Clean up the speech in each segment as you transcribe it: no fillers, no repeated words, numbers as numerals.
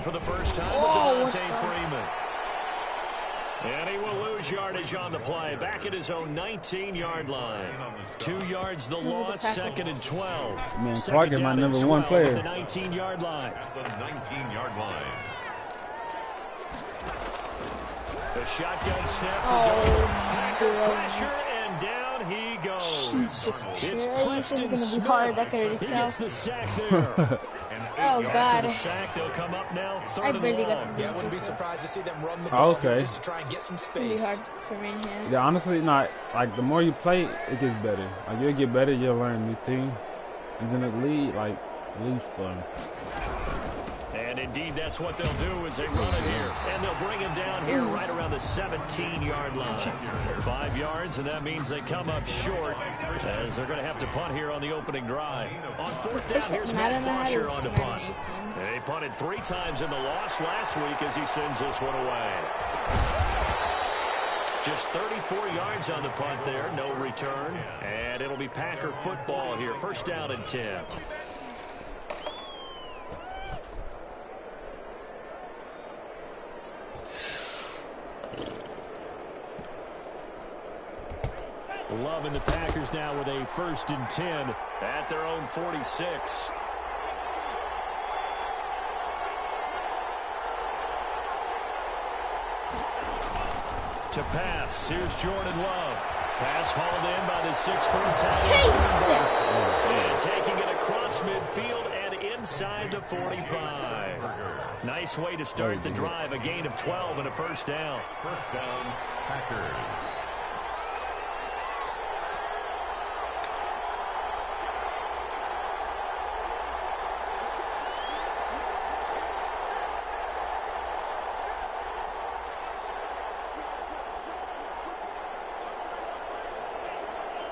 for the first time with Devontae Freeman. And he will lose yardage on the play. Back at his own 19-yard line. 2 yards the loss, second and 12. Man, Clark is my number one player. At the 19-yard line. At the 19-yard line. The shotgun snap for Dover. Packer pressure, and down he goes. Jesus It's Christ, Preston this is Smith. gonna be hard. I can already He tell. gets the sack there. Oh God. The sack, they'll come up now, third I and barely long. got Yeah, I the wouldn't be so surprised to see them run the ball Okay. just to try and get some it's gonna be space. hard for me here. Yeah, honestly, not like the more you play, it gets better. Like you'll get better, you'll learn new things, and then the lead fun. And indeed, that's what they'll do is they run it here. And they'll bring him down here right around the 17-yard line. 5 yards, and that means they come up short as they're going to have to punt here on the opening drive. On fourth down, here's Matt Bosher on the punt. They punted 3 times in the loss last week as he sends this one away. Just 34 yards on the punt there, no return. And it'll be Packer football here. First down and 10. Love in the Packers now with a 1st and 10 at their own 46. To pass, here's Jordan Love. Pass hauled in by the 6'4" Jesus! And taking it across midfield and inside the 45. Nice way to start the drive. A gain of 12 and a first down. First down, Packers.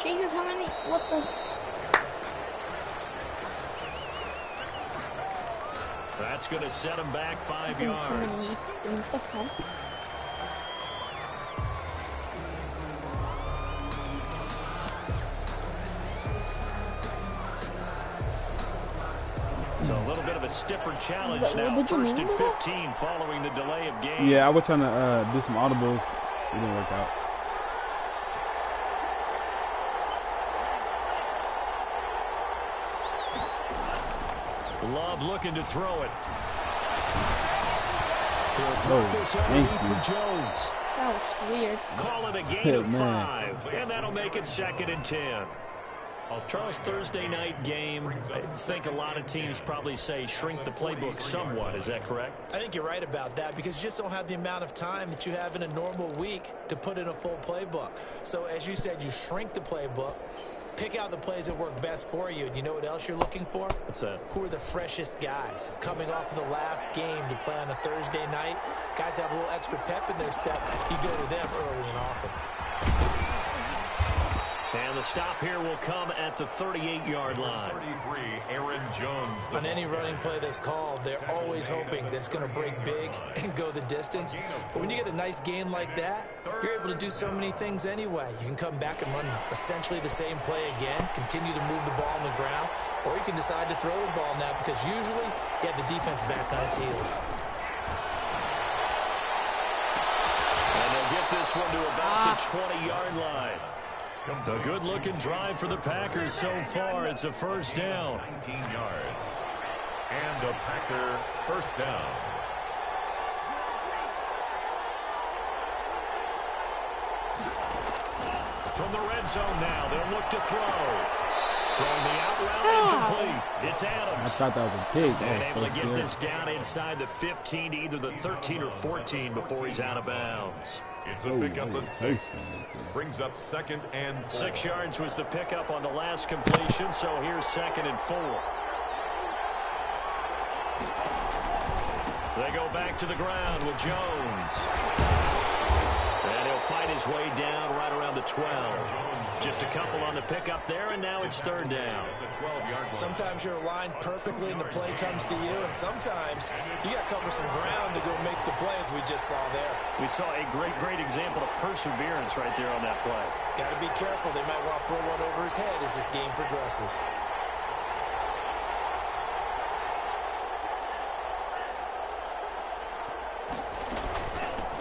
Jesus, how many? What the? That's going to set him back 5 yards. So many stuff, huh? So a little bit of a stiffer challenge now. Did you First mean and that? 15 following the delay of game. Yeah, I was trying to do some audibles. It didn't work out. Love looking to throw it. He'll throw Oh, this thank underneath you. for Jones. That was weird. Call it a gain of Man. 5, and that'll make it 2nd and 10. Well, Charles, Thursday night game, I think a lot of teams probably say shrink the playbook somewhat. Is that correct? I think you're right about that because you just don't have the amount of time that you have in a normal week to put in a full playbook. So as you said, you shrink the playbook, pick out the plays that work best for you, and you know what else you're looking for? What's that? Who are the freshest guys coming off of the last game to play on a Thursday night? Guys have a little extra pep in their step. You go to them early and often. And the stop here will come at the 38-yard line. 33, Aaron Jones. On any running play that's called, they're always hoping that it's going to break big and go the distance. But when you get a nice game like that, you're able to do so many things anyway. You can come back and run essentially the same play again, continue to move the ball on the ground, or you can decide to throw the ball now because usually you have the defense back on its heels. And they'll get this one to about the 20-yard line. A good-looking drive for the Packers so far. It's a first down. 19 yards. And a Packer first down. From the red zone now, they'll look to throw. Throwing the out route incomplete. It's I Adams. thought that was a kick. And That able was to so get scary. this down inside the 15 to either the 13 or 14 before he's out of bounds. It's a Oh, pickup that of was 6. close, man. Brings up 2nd and 4. 6 yards was the pickup on the last completion, so here's 2nd and 4. They go back to the ground with Jones. And he'll fight his way down right around the 12. Just a couple on the pickup there, and now it's 3rd down. Sometimes you're aligned perfectly and the play comes to you, and sometimes you got to cover some ground to go make the play as we just saw there. We saw a great example of perseverance right there on that play. Got to be careful. They might want to throw one over his head as this game progresses.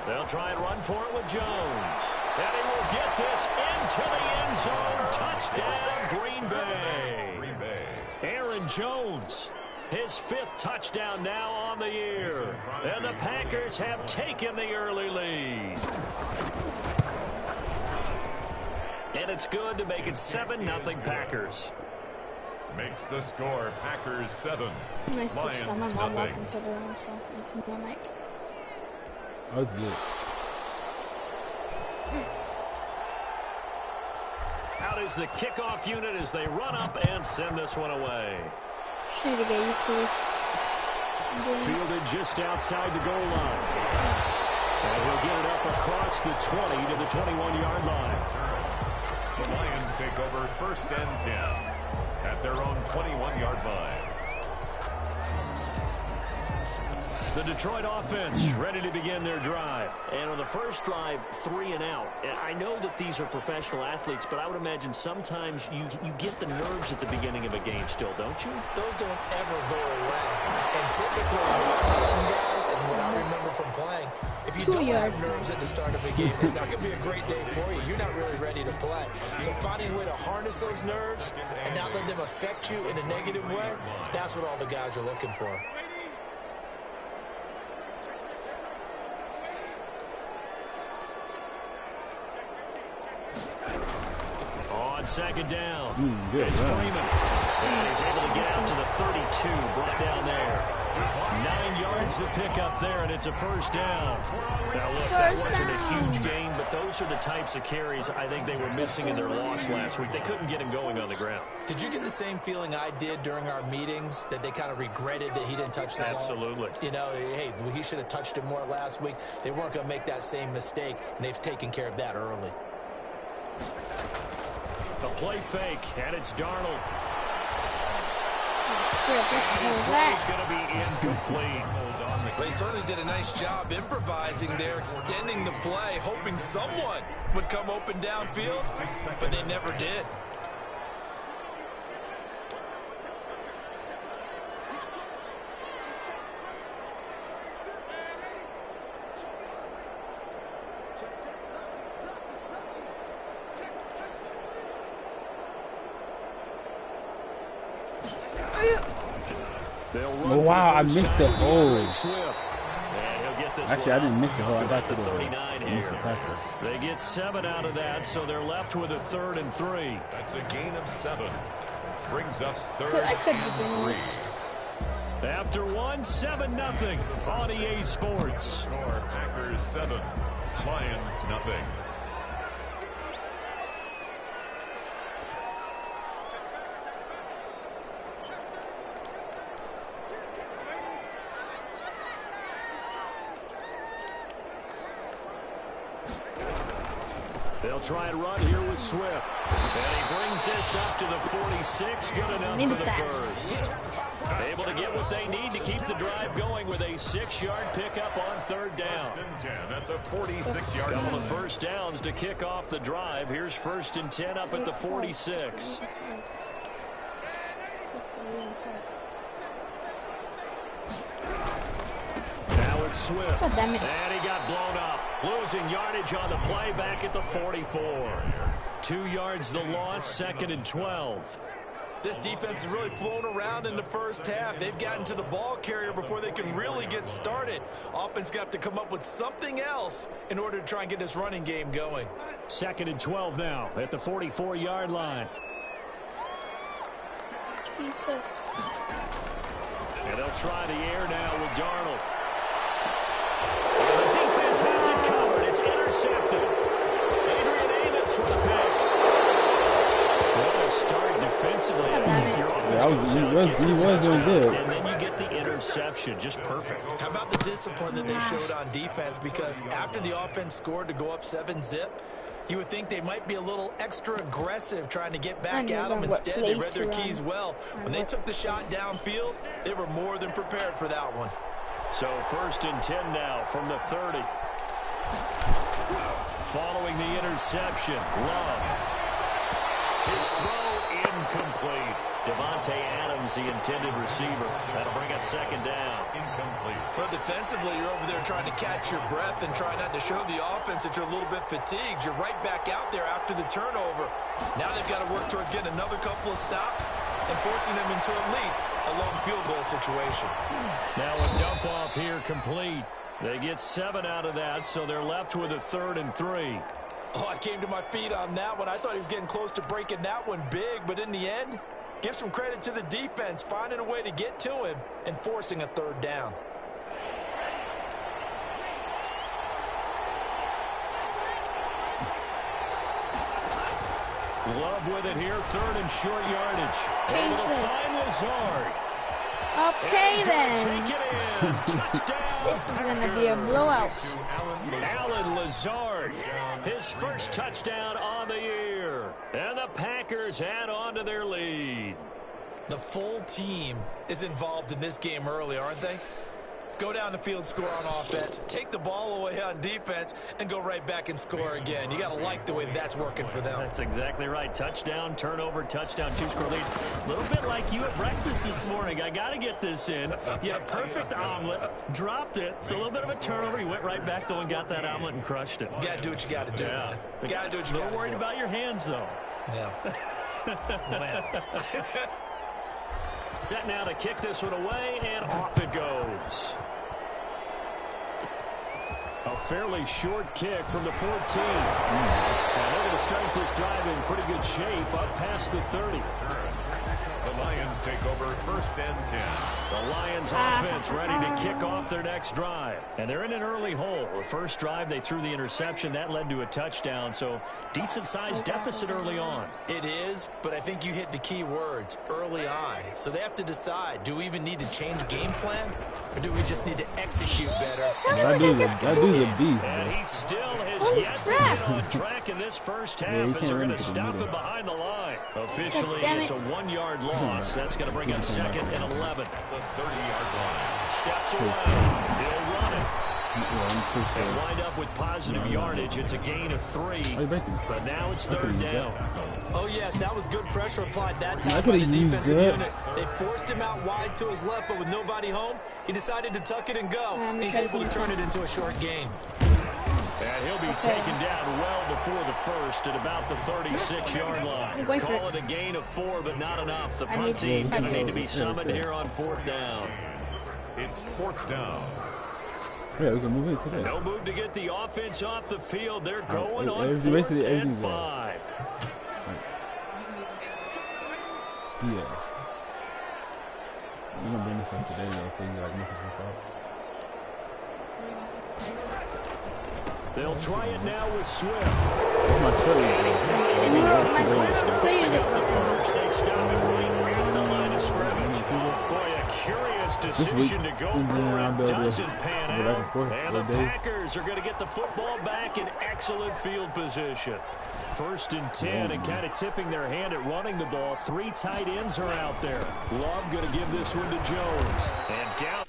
They'll try and run for it with Jones. And he will get this into the end zone. Touchdown, Green Bay. Aaron Jones, his 5th touchdown now on the year. And the Packers have taken the early lead. And it's good to make it 7-0 Packers. Makes the score Packers 7. Nice touchdown. My Lions mom walked nothing. into the room, so it's my mic. That was good. Out is the kickoff unit as they run up and send this one away. Just need to get used to this. Fielded just outside the goal line. And he'll get it up across the 20 to the 21-yard line. The Lions take over 1st and 10 at their own 21-yard line. The Detroit offense ready to begin their drive. And on the first drive, 3 and out. I know that these are professional athletes, but I would imagine sometimes you get the nerves at the beginning of a game still, don't you? Those don't ever go away. And typically, what I know from guys and what I remember from playing, if you don't have nerves at the start of a game, it's not going to be a great day for you. You're not really ready to play. So finding a way to harness those nerves and not let them affect you in a negative way, that's what all the guys are looking for. On 2nd down, Good it's run. Freeman. And he's able to get out to the 32, brought down there. 9 yards to pick up there, and it's a 1st down. Now, look, that wasn't a huge gain, but those are the types of carries I think they were missing in their loss last week. They couldn't get him going on the ground. Did you get the same feeling I did during our meetings, that they kind of regretted that he didn't touch the ball? Absolutely. You know, hey, he should have touched it more last week. They weren't going to make that same mistake, and they've taken care of that early. The play fake, and it's Darnold. What His was throw is that? going to be incomplete. They certainly did a nice job improvising there, extending the play, hoping someone would come open downfield, but they never did. Oh, wow, I missed the hole. Actually, I didn't miss the hole. I got to the 39 here. They get 7 out of that, so they're left with a 3rd and 3. That's a gain of 7. Brings us 3rd I could be and doing 3. this. After 7-0 on EA Sports. Score Packers 7. Lions nothing. They'll try and run here with Swift. And he brings this up to the 46. Good enough for the first. Able to get what they need to keep the drive going with a 6-yard pickup on 3rd down. 1st and 10 at the 46-yard Couple line. of first downs to kick off the drive. Here's 1st and 10 up at the 46. Now it's Swift. God damn it. And he got blown up. Losing yardage on the play back at the 44. 2 yards the loss, 2nd and 12. This defense has really flown around in the first half. They've gotten to the ball carrier before they can really get started. Offense got to come up with something else in order to try and get this running game going. 2nd and 12 now at the 44-yard line. Jesus. And they'll try the air now with Darnold. And the defense has it covered. It's intercepted. Adrian Amos with a pick. What a start defensively. Your offense goes out, gets the touchdown, good. and then you get the interception. Just perfect. How about the discipline that they showed on defense? Because after the offense scored to go up 7-zip, you would think they might be a little extra aggressive trying to get back at them. Instead, they read their keys well. When they took the shot downfield, they were more than prepared for that one. So 1st and 10 now from the 30. Following the interception, Love. His throw incomplete. Devontae Adams, the intended receiver. That'll bring up second down. Incomplete. Well, defensively, you're over there trying to catch your breath and try not to show the offense that you're a little bit fatigued. You're right back out there after the turnover. Now they've got to work towards getting another couple of stops and forcing them into at least a long field goal situation. Now a dump off here complete. They get 7 out of that, so they're left with a 3rd and 3. Oh, I came to my feet on that one. I thought he was getting close to breaking that one big, but in the end, give some credit to the defense, finding a way to get to him and forcing a 3rd down. Love with it here, 3rd and short yardage. Able to find Lazard. Okay then. Take it in. Touchdown. This is gonna be a blowout. Allen Lazard, his first touchdown on the year. And the Packers add on to their lead. The full team is involved in this game early, aren't they? Go down the field, score on offense, take the ball away on defense, and go right back and score again. You got to like the way that's working for them. That's exactly right. Touchdown, turnover, touchdown, 2-score lead. A little bit like you at breakfast this morning. I got to get this in. You had a perfect omelet, dropped it, so a little bit of a turnover. You went right back, though, and got that omelet and crushed it. You got to do what you got to do, man. You got to do what you got to do. A little worried about your hands, though. Yeah. Set now to kick this one away, and off it goes. A fairly short kick from the 14. And they're going to start this drive in pretty good shape up past the 30. The Lions take over 1st and 10. The Lions offense ready to kick off their next drive. And they're in an early hole. The first drive, they threw the interception. That led to a touchdown, so decent-sized deficit early on. It is, but I think you hit the key words, early on. So they have to decide, do we even need to change game plan, or do we just need to execute better? That dude's a beast, And bro. he still has yet to get on track in this first half as they're going to stop him behind the line. Officially, it's a 1-yard loss. That's going to bring up 2nd and 11. The 30-yard line. Steps away. He'll run it. They wind up with positive yardage. It's a gain of 3. But now it's 3rd down. Oh, yes, that was good pressure applied that time I by the could've used defensive that. unit. They forced him out wide to his left, but with nobody home, he decided to tuck it and go. He's able to turn it into a short gain. And he'll be taken down well before the first at about the 36-yard line. Call it a gain of 4, but not enough. The punt team's going to need to be summoned here on 4th down. It's 4th down. Yeah, we can move it today. No move to get the offense off the field. They're going on it's 4th basically and everything. 5. Yeah. I'm gonna bring this up today though, so you like make it work out. They'll try it now with Swift. Where's my shirt? My players They stop it right at the line of scrimmage. Boy, a curious decision to go for it. Doesn't pan out. And the Packers are going to get the football back in excellent field position. 1st and 10, and kind of tipping their hand at running the ball. 3 tight ends are out there. Love going to give this one to Jones. And down.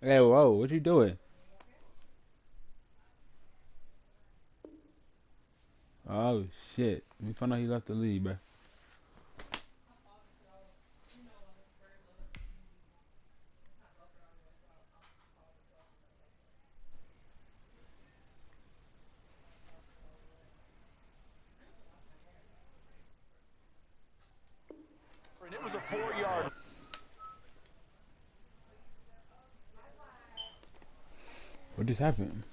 Hey, whoa, what you doing? Oh, shit. Let me find out he left the league, bro. And it was a 4-yard. What just happened?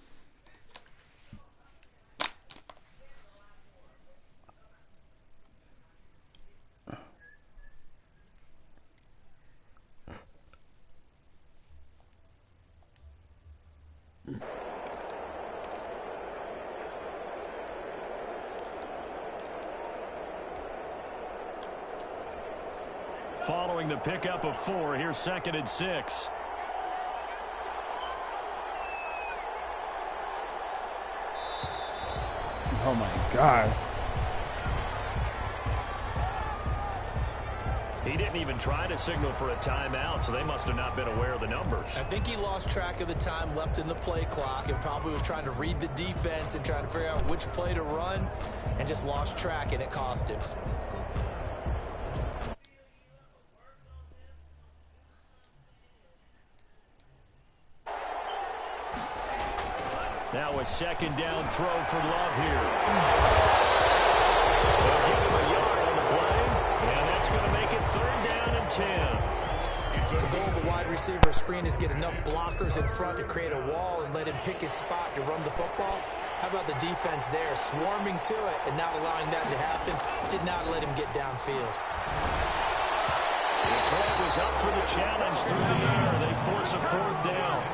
Following the pickup of 4, here's 2nd and 6. Oh my God. He didn't even try to signal for a timeout, so they must have not been aware of the numbers. I think he lost track of the time left in the play clock and probably was trying to read the defense and trying to figure out which play to run and just lost track, and it cost him. Now a second down throw for Love here. They'll give him a yard on the play, and that's going to make it 3rd down and 10. The goal of a wide receiver screen is get enough blockers in front to create a wall and let him pick his spot to run the football. How about the defense there, swarming to it and not allowing that to happen? Did not let him get downfield. Detroit was up for the challenge through the air. They force a 4th down.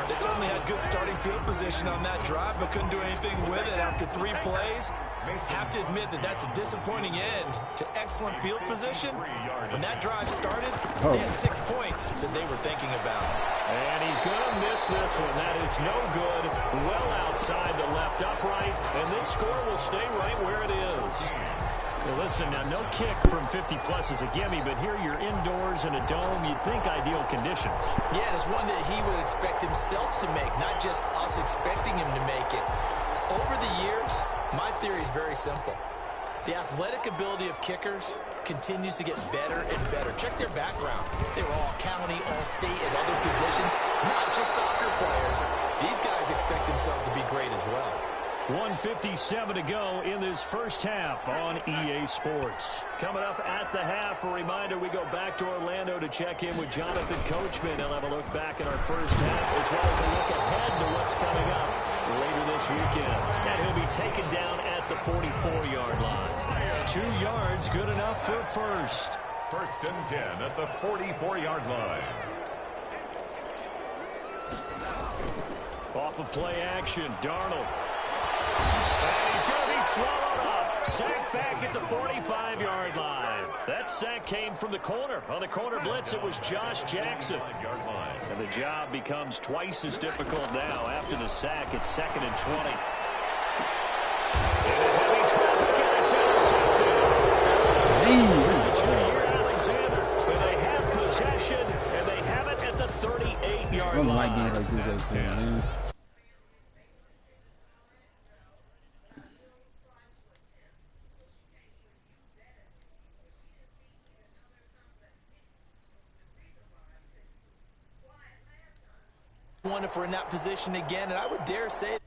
They certainly had good starting field position on that drive, but couldn't do anything with it after 3 plays. Have to admit that that's a disappointing end to excellent field position. When that drive started, they had 6 points that they were thinking about. And he's going to miss this one. That is no good. Well outside the left upright, and this score will stay right where it is. Well, listen, now no kick from 50-plus is a gimme, but here you're indoors in a dome. You'd think ideal conditions. Yeah, and it's one that he would expect himself to make, not just us expecting him to make it. Over the years, my theory is very simple. The athletic ability of kickers continues to get better and better. Check their background. They were all county, all state, and other positions, not just soccer players. These guys expect themselves to be great as well. 1:57 to go in this first half on EA Sports. Coming up at the half, a reminder, we go back to Orlando to check in with Jonathan Coachman. He'll have a look back at our first half as well as a look ahead to what's coming up later this weekend. And he'll be taken down at the 44-yard line. 2 yards, good enough for first. 1st and 10 at the 44-yard line. Off of play action, Darnold. And he's going to be swallowed up. Sacked back at the 45-yard line. That sack came from the corner. On the corner blitz, it was Josh Jackson. And the job becomes twice as difficult now. After the sack, it's 2nd and 20. In a heavy traffic, and it's intercepted. Alexander, but they have possession, and they have it at the 38-yard line. If we're in that position again, and I would dare say,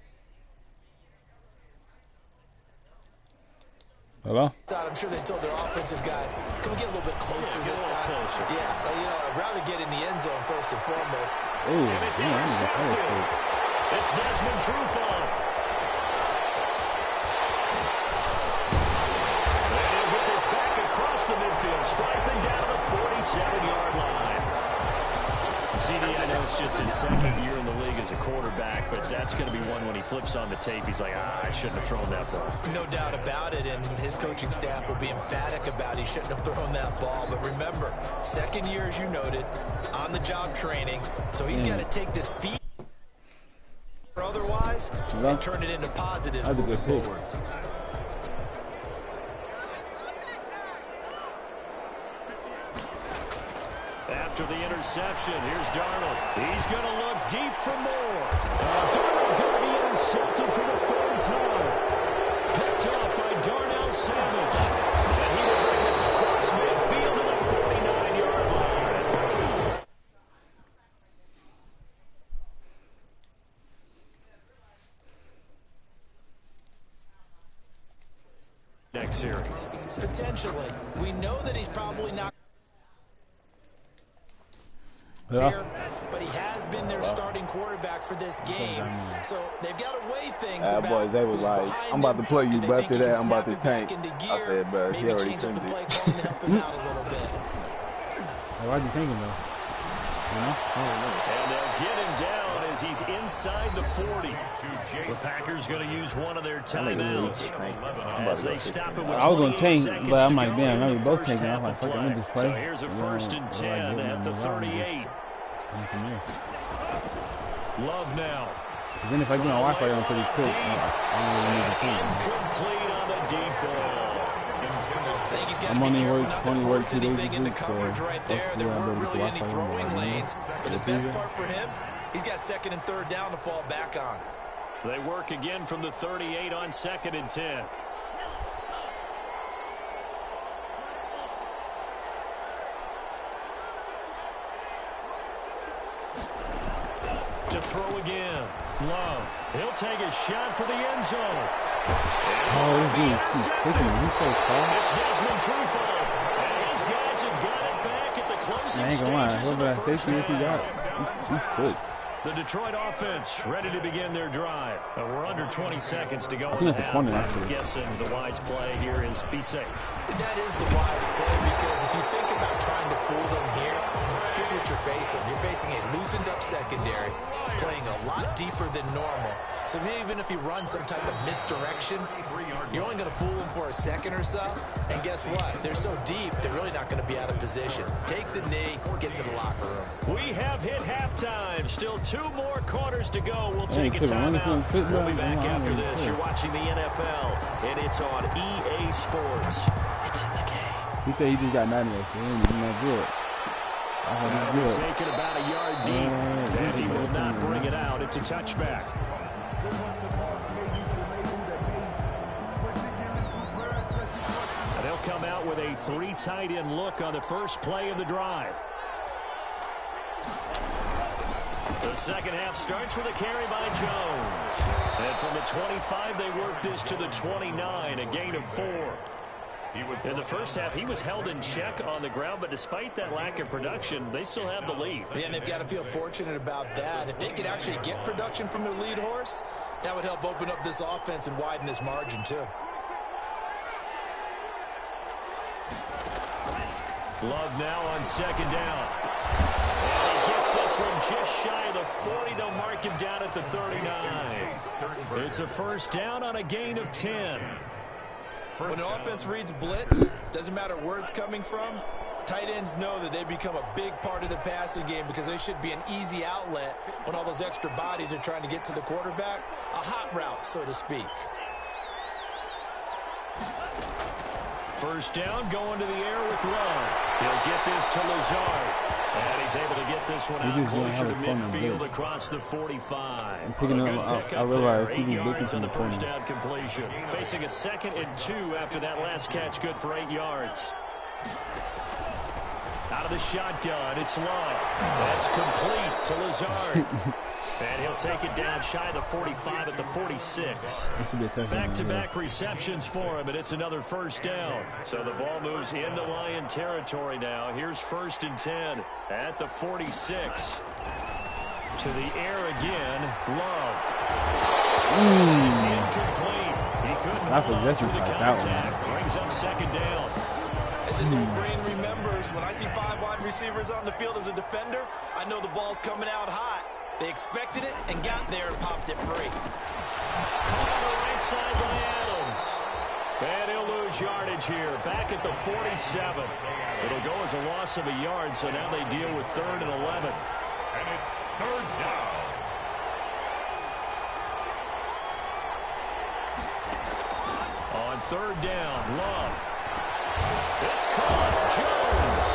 hello? I'm sure they told their offensive guys, can we get a little bit closer this time? Yeah, you know, I'd rather get in the end zone first and foremost. And it's intercepted. It's Desmond Trufant. And he'll get this back across the midfield, striping down the 47-yard line. CD, I know it's just his 2nd year in the league as a quarterback, but that's going to be one when he flips on the tape. He's like, I shouldn't have thrown that ball. No doubt about it, and his coaching staff will be emphatic about he shouldn't have thrown that ball. But remember, 2nd year, as you noted, on-the-job training, so he's got to take this feed or otherwise and turn it into positives moving forward. After the interception, here's Darnold. He's going to look deep for more. Darnold going to be intercepted for the 3rd time. Picked up by Darnell Savage. And he will bring this across midfield to the 49-yard line. Next series. Potentially. We know that he's probably not. Yeah. But he has been their starting quarterback for this game, so they've got to weigh things. Boys, they was like, I'm about to play you, but after that, I'm about to tank. I said, but he already sent it. Why'd you thinking though? You know? And they'll get him down as he's inside the 40. The Packers going to use one of their timeouts as they stop it with 28 seconds. I was going to tank, but I'm like, damn, now we both taking. I'm like, fuck, I'm going to just play. So here's a 1st and 10 at the 38. Love now. Then if I get my Wi-Fi on pretty quick, I don't really need to tank. Incomplete on the deep ball. I'm only work 2 days a week, so hopefully I'll be able to watch throwing lanes. But the best part for him, he's got 2nd and 3rd down to fall back on. They work again from the 38 on 2nd and 10. To throw again. Love. He'll take a shot for the end zone. Oh, he's taking it. He's so tall. It's Desmond Trufant. And his guys have got it back at the closing stages. I ain't gonna lie. Whoever that safety is he got, he's good. The Detroit offense ready to begin their drive. We're under 20 seconds to go. I think it's a corner, I'm actually. guessing the wise play here is be safe. That is the wise play because if you think about trying to fool them here, here's what you're facing. You're facing a loosened up secondary, playing a lot deeper than normal. So even if you run some type of misdirection, you're only going to fool them for a second or so. And guess what? They're so deep, they're really not going to be out of position. Take the knee, get to the locker room. We have hit halftime. Still 2 more quarters to go. We'll take a timeout. We'll be back after this. You're watching the NFL, and it's on EA Sports. It's in the game. He said he just got 9 minutes. He ain't even that good. He's taken about a yard deep, and he will not bring it out. It's a touchback. And they'll come out with a 3 tight end look on the first play of the drive. The second half starts with a carry by Jones. And from the 25, they work this to the 29, a gain of 4. In the first half, he was held in check on the ground, but despite that lack of production, they still have the lead. Yeah, and they've got to feel fortunate about that. If they could actually get production from their lead horse, that would help open up this offense and widen this margin, too. Love now on 2nd down. And he gets this one just shy of the 40. They'll mark him down at the 39. It's a first down on a gain of 10. When the offense reads blitz, doesn't matter where it's coming from, tight ends know that they become a big part of the passing game because they should be an easy outlet when all those extra bodies are trying to get to the quarterback. A hot route, so to speak. First down, going to the air with Love. He'll get this to Lazard. And he's able to get this one out closer to midfield across the 45. I'm picking up. I realize he's looking to for the the first corner. down completion. Facing a 2nd and 2 after that last catch, good for 8 yards. Out of the shotgun, it's Love. That's complete to Lazard. And he'll take it down shy of the 45 at the 46. Back-to-back receptions for him, and it's another first down. So the ball moves into Lion territory now. Here's 1st and 10 at the 46. To the air again, Love. It's incomplete. He couldn't hold on through the contact. Brings up 2nd down. As this old brain remembers, when I see 5 wide receivers on the field as a defender, I know the ball's coming out hot. They expected it and got there and popped it free. Caught on the right side by Adams. And he'll lose yardage here. Back at the 47. It'll go as a loss of a yard, so now they deal with 3rd and 11. And it's 3rd down. On 3rd down, Love. It's caught. Jones.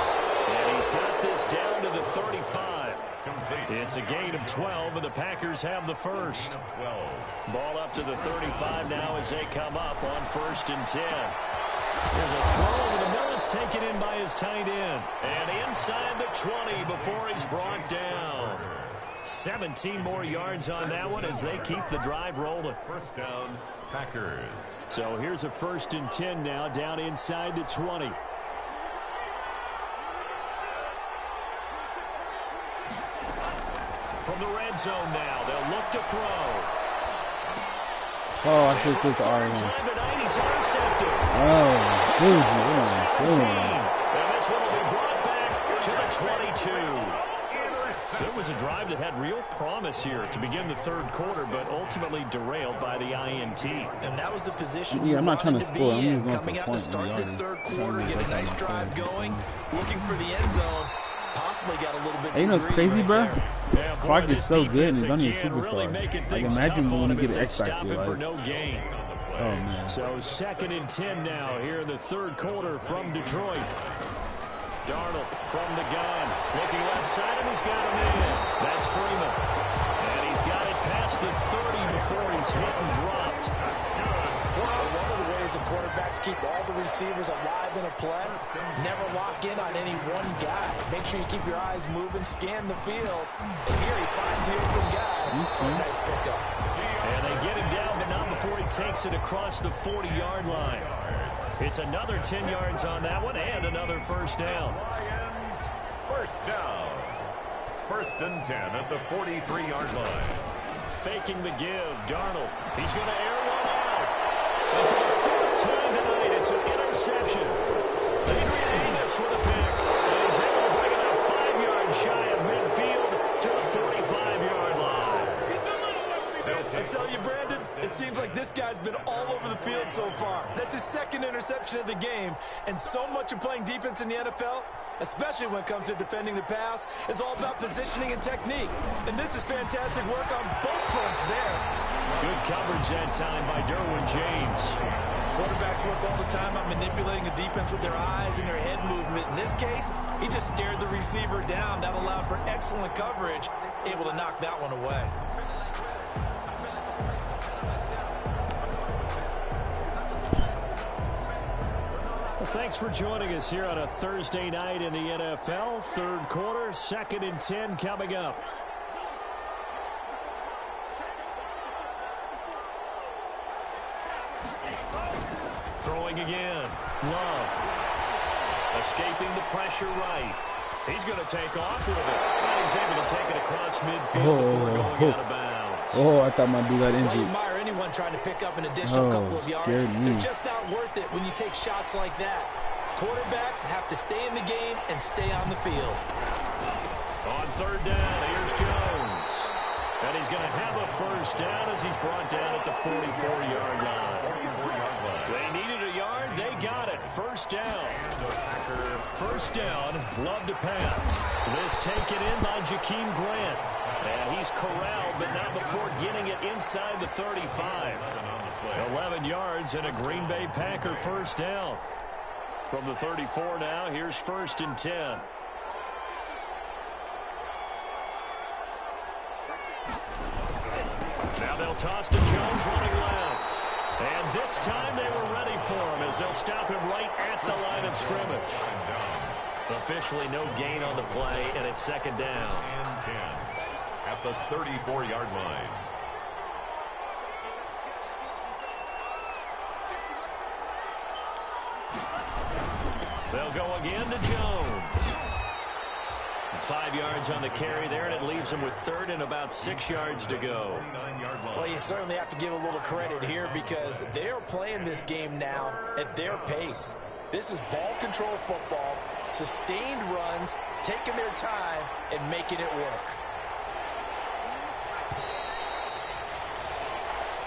And he's got this down to the 35. It's a gain of 12, and the Packers have the first. Ball up to the 35 now as they come up on 1st and 10. There's a throw over the middle. It's taken in by his tight end. And inside the 20 before he's brought down. 17 more yards on that one as they keep the drive rolling. First down, Packers. So here's a 1st and 10 now down inside the 20. From the red zone now, they'll look to throw. Oh, I should have took the R1. He's intercepted. Oh, dude, what am I doing? And this one will be brought back to the 22. There was a drive that had real promise here to begin the 3rd quarter, but ultimately derailed by the INT. And that was the position I'm not trying to score. I'm just going coming for out to point start this 3rd quarter, get a nice drive point. going, looking for the end zone. Possibly got a little bit too you know what's greedy crazy, right bro? there. Clark is so good and he's only a Really superstar. making Like, things imagine tough when on you him get as an they X stop Factor. him for Like, no gain. Oh, man. So 2nd and 10 now here in the third quarter from Detroit. Darnold from the gun. Looking left side, and he's got him in. That's Freeman. And he's got it past the 30 before he's hit and dropped. One of the ways the quarterbacks keep all the receivers alive in a play, never lock in on any one guy. Make sure you keep your eyes moving, scan the field. And here he finds the open guy. Nice pickup. And they get him down, but not before he takes it across the 40-yard line. It's another 10 yards on that one and another first down. Lions, first down. 1st and 10 at the 43-yard line. Faking the give, Darnold. He's going to air one out. And for the 4th time tonight, it's an interception. Adrian Amos with a pick. And he's able to bring it out 5 yards shy of midfield to the 45-yard line. I tell you, Brandon, it seems like this guy's been all over the field so far. That's his 2nd interception of the game. And so much of playing defense in the NFL, especially when it comes to defending the pass, is all about positioning and technique. And this is fantastic work on both fronts there. Good coverage that time by Derwin James. Quarterbacks work all the time on manipulating the defense with their eyes and their head movement. In this case, he just stared the receiver down. That allowed for excellent coverage, able to knock that one away. Well, thanks for joining us here on a Thursday night in the NFL. Third quarter, 2nd and 10 coming up. Throwing again. Love. Escaping the pressure right. He's going to take off with it. And he's able to take it across midfield before going out of bounds. Oh, I thought my dude got Well, you injured. admire anyone trying to pick up an additional couple of yards. They're just not worth it when you take shots like that. Quarterbacks have to stay in the game and stay on the field. On 3rd down, here's Jones. And he's going to have a first down as he's brought down at the 44-yard line. They needed a yard. They got it. First down. First down. Love to pass. This taken in by Jakeem Grant. And he's corralled, but not before getting it inside the 35. 11 yards and a Green Bay Packer first down. From the 34 now, here's 1st and 10. Now they'll toss to Jones running left. And this time they were ready for him as they'll stop him right at the line of scrimmage. Officially no gain on the play, and it's 2nd down. And 10 at the 34-yard line. They'll go again to Jones. 5 yards on the carry there, and it leaves him with 3rd and about 6 yards to go. Well, you certainly have to give a little credit here because they're playing this game now at their pace. This is ball control football, sustained runs, taking their time, and making it work.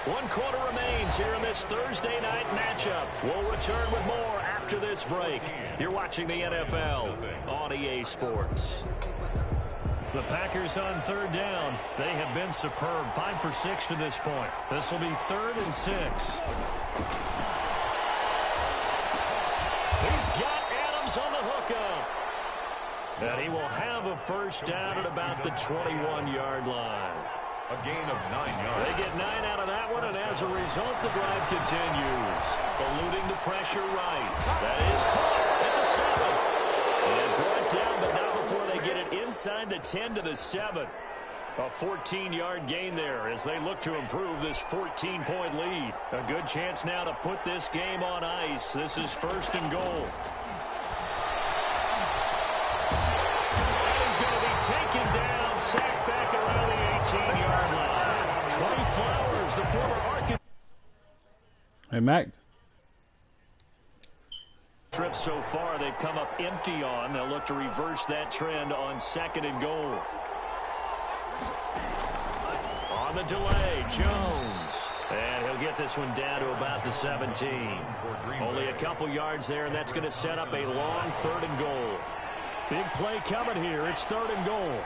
1 quarter remains here in this Thursday night matchup. We'll return with more after this break. You're watching the NFL on EA Sports. The Packers on 3rd down. They have been superb. 5 for 6 to this point. This will be 3rd and 6. He's got Adams on the hookup. And he will have a first down at about the 21-yard line. A gain of 9 yards. They get 9 out of that one, and as a result, the drive continues. Eluding the pressure right. That is caught at the 7. And brought down, but not before they get it inside the 10 to the 7. A 14-yard gain there as they look to improve this 14-point lead. A good chance now to put this game on ice. This is 1st and goal. He's going to be taken down, sacked back around the 18-yard line. Trey Flowers, the former Arkansas. Hey, Mac. Trip so far, they've come up empty on. They'll look to reverse that trend on 2nd and goal. On the delay, Jones. And he'll get this one down to about the 17. Only a couple yards there, and that's going to set up a long 3rd and goal. Big play coming here. It's 3rd and goal.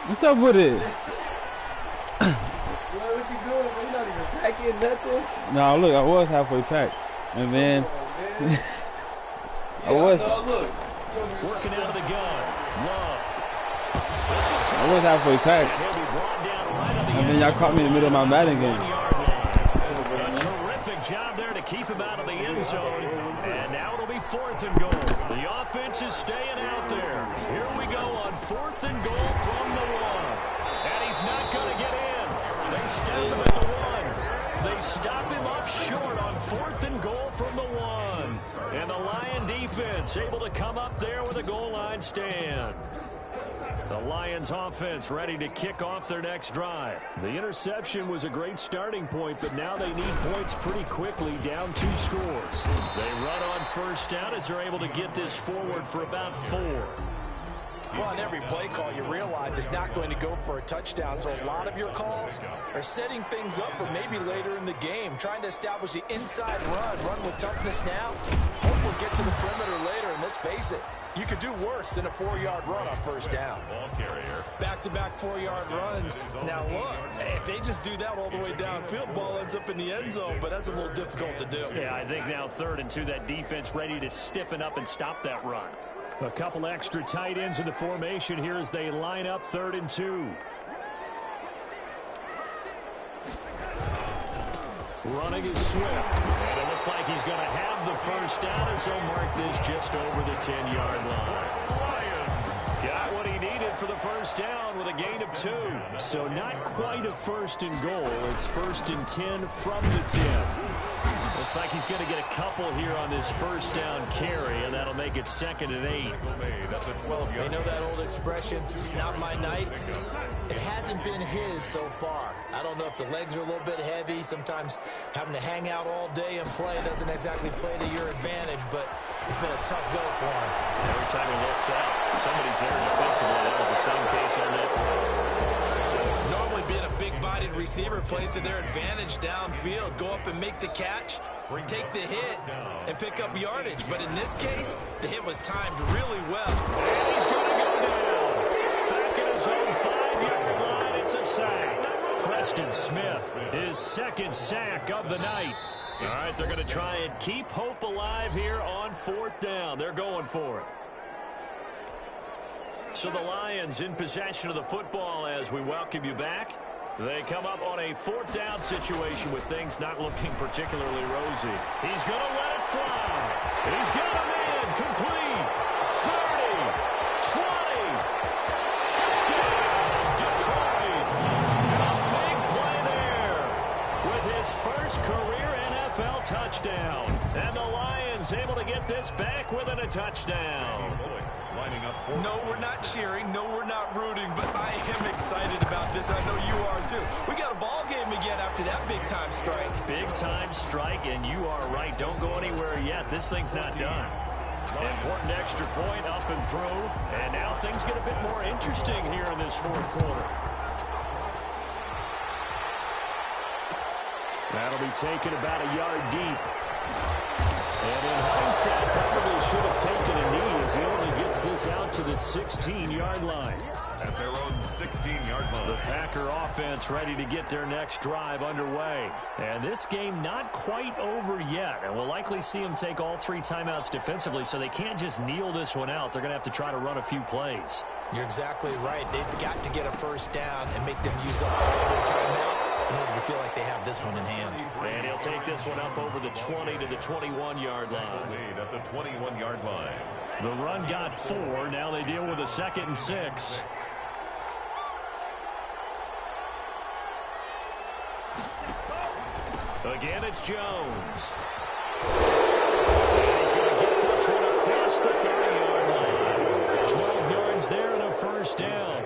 What's up with it? what you doing, bro? You not even packing nothing? No, look, I was halfway packed. And then... I was. No, look. Working out of the gun. Love. I was halfway packed. And then y'all caught me in the middle of my batting game. A terrific job there to keep him out of the end zone. And now it'll be 4th and goal. The offense is staying out there. Here we go on 4th and goal from the 1. And he's not going to get in. They stop him at the 1. They stop him up short on 4th and goal from the 1. And the Lion defense able to come up there with a goal line stand. The Lions offense ready to kick off their next drive. The interception was a great starting point, but now they need points pretty quickly, down 2 scores. They run on 1st down as they're able to get this forward for about 4. Well, on every play call, you realize it's not going to go for a touchdown, so a lot of your calls are setting things up for maybe later in the game, trying to establish the inside run with toughness now. Hope we'll get to the perimeter later, and let's face it, you could do worse than a 4-yard run on 1st down. Back-to-back 4-yard runs. Now, look, if they just do that all the way downfield, ball ends up in the end zone, but that's a little difficult to do. Yeah, I think now 3rd and 2, that defense ready to stiffen up and stop that run. A couple extra tight ends in the formation here as they line up 3rd and 2. Running is Swift. And it looks like he's going to have the 1st down as they'll mark this just over the 10-yard line. Got what he needed for the 1st down with a gain of 2. So not quite a 1st and goal. It's 1st and 10 from the 10. Looks like he's going to get a couple here on this 1st down carry, and that'll make it 2nd and 8. You know that old expression, it's not my night? It hasn't been his so far. I don't know if the legs are a little bit heavy. Sometimes having to hang out all day and play doesn't exactly play to your advantage, but it's been a tough go for him. Every time he looks out, somebody's there defensively. That was the same case on that play. Normally being a big-bodied receiver plays to their advantage downfield. Go up and make the catch, take the hit, and pick up yardage. But in this case, the hit was timed really well. And he's going to go down. Back at his own 5-yard line, it's a sack. Preston Smith, his 2nd sack of the night. All right, they're going to try and keep hope alive here on 4th down. They're going for it. So the Lions in possession of the football as we welcome you back. They come up on a 4th down situation with things not looking particularly rosy. He's going to let it fly. He's got him in. Complete. 30. 20. Touchdown. Detroit. A big play there with his first career NFL touchdown. And the Lions able to get this back within a touchdown. No, we're not cheering. No, we're not rooting. But I am excited about this. I know you are, too. We got a ball game again after that big-time strike. Big-time strike, and you are right. Don't go anywhere yet. This thing's not done. Important extra point up and through. And now things get a bit more interesting here in this 4th quarter. That'll be taken about a yard deep. And in hindsight, probably should have taken a knee as he only gets this out to the 16-yard line. At their own 16-yard line. The Packer offense ready to get their next drive underway. And this game not quite over yet. And we'll likely see them take all 3 timeouts defensively, so they can't just kneel this one out. They're going to have to try to run a few plays. You're exactly right. They've got to get a 1st down and make them use up all their timeouts in order to feel like they have this one in hand. And he'll take this one up over the 20 to the 21-yard line. At the 21-yard line. The run got 4. Now they deal with a 2nd and 6. Again, it's Jones. And he's going to get this one across the 30-yard line. 12 yards there and a 1st down.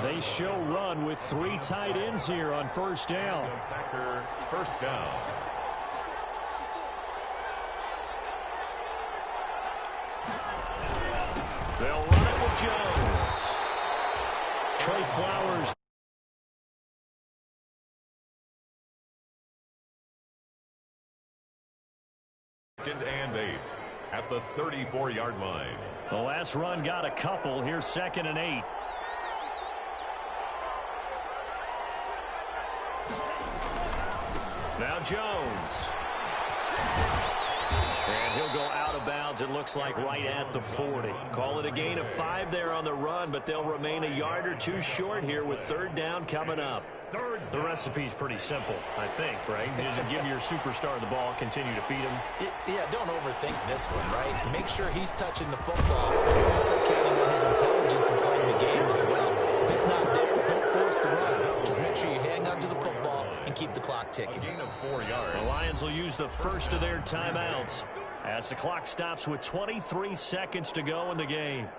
They show run with 3 tight ends here on 1st down. Packer 1st down. They'll run it with Jones. Trey Flowers. And 8 at the 34-yard line. The last run got a couple. Here's 2nd and 8. Now Jones. And he'll go out of bounds, it looks like, right at the 40. Call it a gain of 5 there on the run, but they'll remain a yard or 2 short here with 3rd down coming up. The recipe's pretty simple, I think, right? Just give your superstar the ball, continue to feed him. Yeah, don't overthink this one, right? Make sure he's touching the football. Also counting on his intelligence and playing the game as well. If it's not there, don't force the run. Just make sure you hang on to the football and keep the clock ticking. A gain of 4 yards. The Lions will use the first of their timeouts as the clock stops with 23 seconds to go in the game.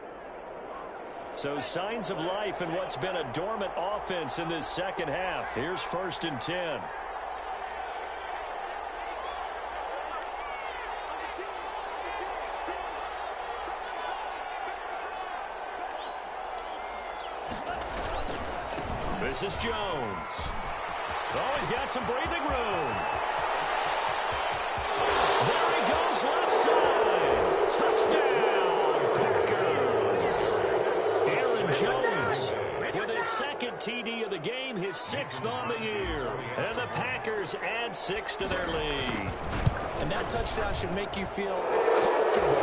So signs of life in what's been a dormant offense in this second half. Here's 1st and 10. This is Jones. Oh, he's got some breathing room. There he goes, left side. Touchdown, Packers. Aaron Jones with his 2nd TD of the game, his 6th on the year. And the Packers add 6 to their lead. And that touchdown should make you feel comfortable.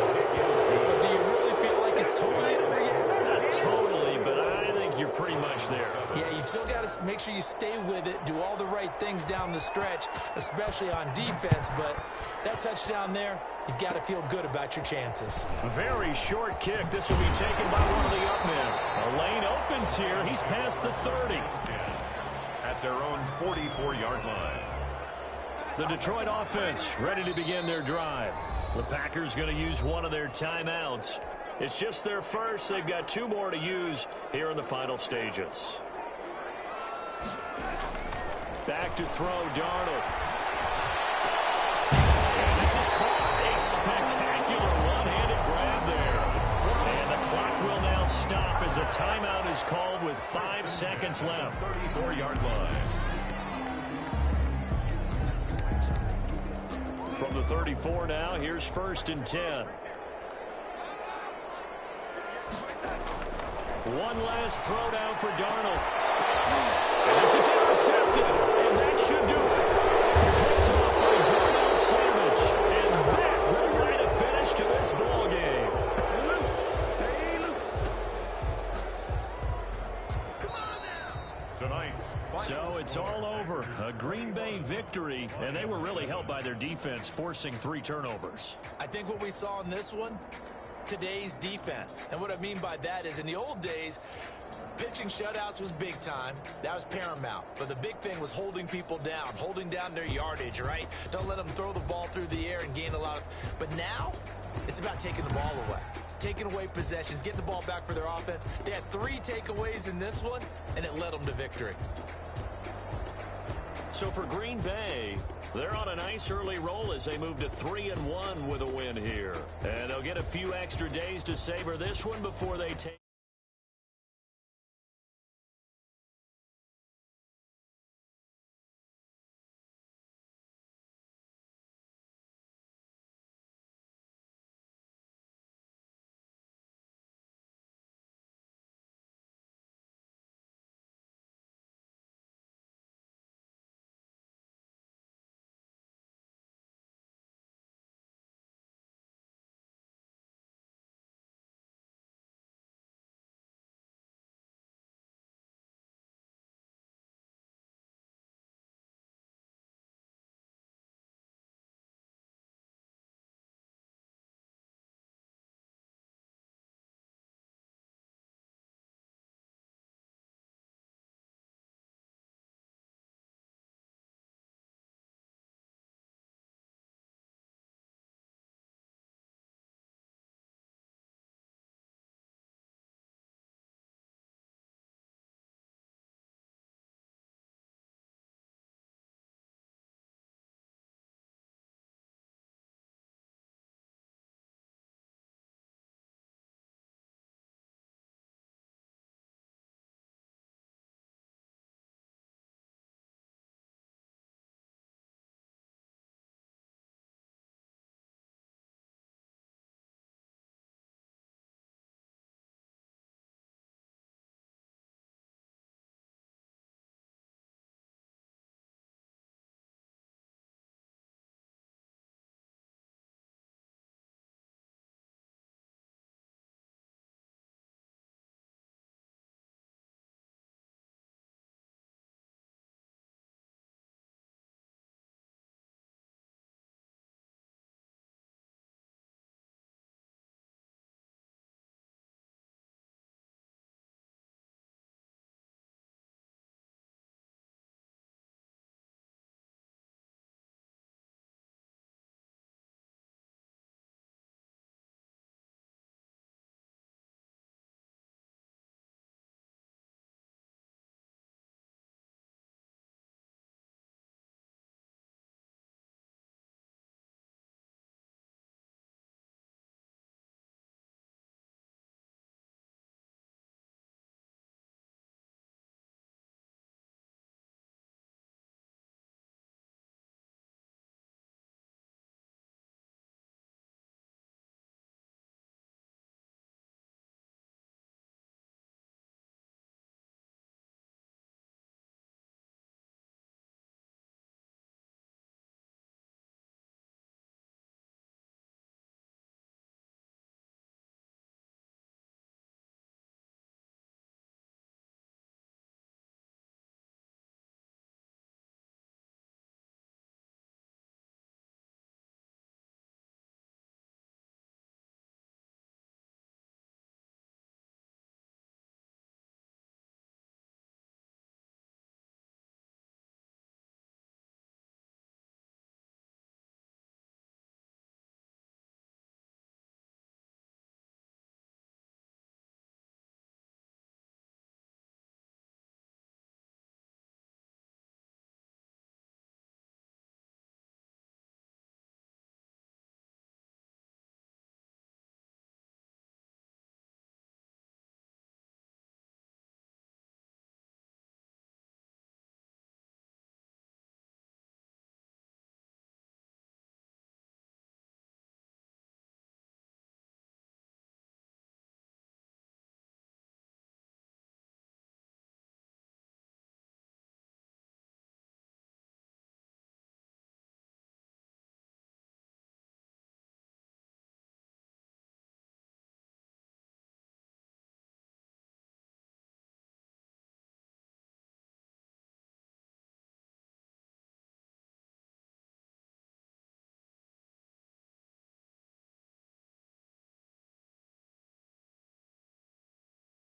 But do you really feel like it's totally over yet? Not totally, but I think you're pretty much there. Yeah, you've still got to make sure you stay with it, do all the right things down the stretch, especially on defense. But that touchdown there, you've got to feel good about your chances. Very short kick. This will be taken by one of the up men. A lane opens here. He's past the 30. At their own 44-yard line. The Detroit offense ready to begin their drive. The Packers going to use one of their timeouts. It's just their first. They've got 2 more to use here in the final stages. Back to throw, Darnold. And this is caught. A spectacular one-handed grab there. And the clock will now stop as a timeout is called with 5 seconds left. 34-yard line. From the 34 now, here's 1st and 10. One last throw down for Darnold. And this is intercepted, and that should do it. Picked up by Darnell Savage, and that will write a finish to this ball game. Stay loose. Come on now. Tonight's So it's all over. A Green Bay victory, and they were really helped by their defense, forcing 3 turnovers. I think what we saw in this one, today's defense. And what I mean by that is in the old days, pitching shutouts was big time. That was paramount. But the big thing was holding people down, holding down their yardage, right? Don't let them throw the ball through the air and gain a lot of... But now, it's about taking the ball away. Taking away possessions, getting the ball back for their offense. They had 3 takeaways in this one, and it led them to victory. So for Green Bay, they're on a nice early roll as they move to 3-1 with a win here. And they'll get a few extra days to savor this one before they take...